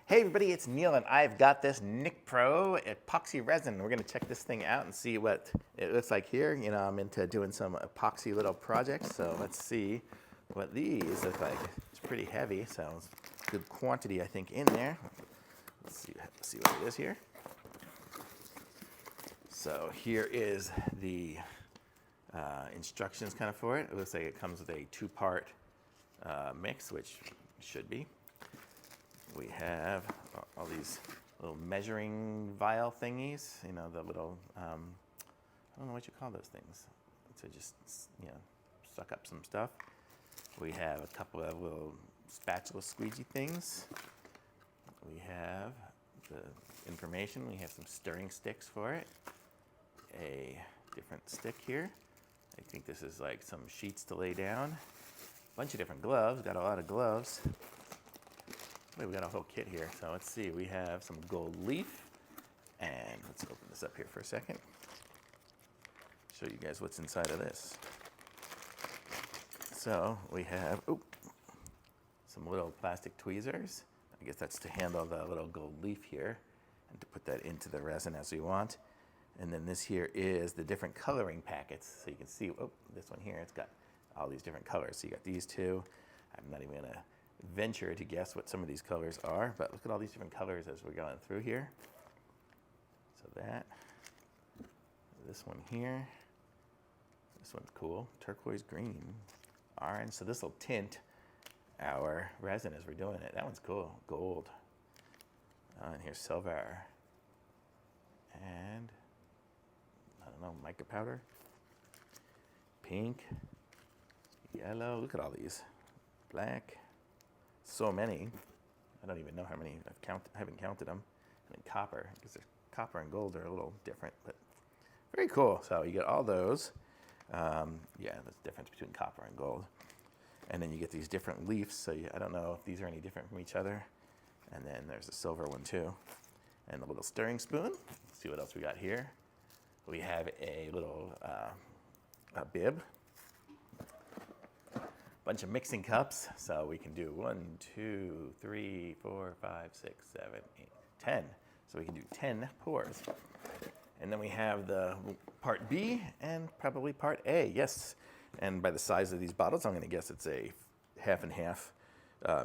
Hey everybody, it's Neil and I've got this Nicpro Epoxy Resin. We're gonna check this thing out and see what it looks like here. You know, I'm into doing some epoxy little projects, so let's see what these look like. It's pretty heavy, so it's good quantity I think in there. Let's see what it is here. So here is the instructions kind of for it. It looks like it comes with a two-part mix, which should be. We have all these little measuring vial thingies, you know, the little, I don't know what you call those things, to just, you know, suck up some stuff. We have a couple of little spatula squeegee things. We have the information. We have some stirring sticks for it. A different stick here. I think this is like some sheets to lay down. A bunch of different gloves, got a lot of gloves. We got a whole kit here, so let's see. We have some gold leaf, and let's open this up here for a second. Show you guys what's inside of this. So we have some little plastic tweezers. I guess that's to handle the little gold leaf here, and to put that into the resin as we want. And then this here is the different coloring packets. So you can see, this one here, it's got all these different colors. So you got these two. I'm not even gonna venture to guess what some of these colors are, but look at all these different colors as we're going through here. So this one here, this one's cool, turquoise green, orange. So this will tint our resin as we're doing it. That one's cool, gold. And here's silver. And I don't know, mica powder, pink, yellow. Look at all these, black. So many. I don't even know how many I haven't counted them. And then copper, because copper and gold are a little different, but very cool. So you get all those. Yeah, there's a difference between copper and gold. And then you get these different leaves. So I don't know if these are any different from each other. And then there's a silver one too. And the little stirring spoon. Let's see what else we got here. We have a little bib. Bunch of mixing cups, so we can do 1, 2, 3, 4, 5, 6, 7, 8, 10. So we can do 10 pours. And then we have the part B and probably part A, yes. And by the size of these bottles, I'm gonna guess it's a half and half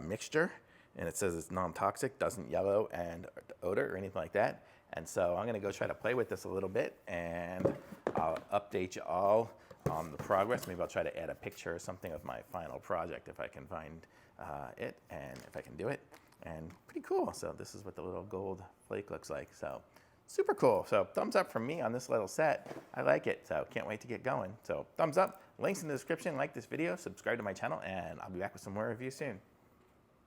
mixture. And it says it's non-toxic, doesn't yellow and odor or anything like that. And so I'm gonna go try to play with this a little bit, and I'll update you all on the progress. Maybe I'll try to add a picture or something of my final project if I can find it and if I can do it. And pretty cool. So this is what the little gold flake looks like. So super cool. So thumbs up from me on this little set. I like it. So can't wait to get going. So thumbs up, links in the description, like this video, subscribe to my channel, and I'll be back with some more reviews soon.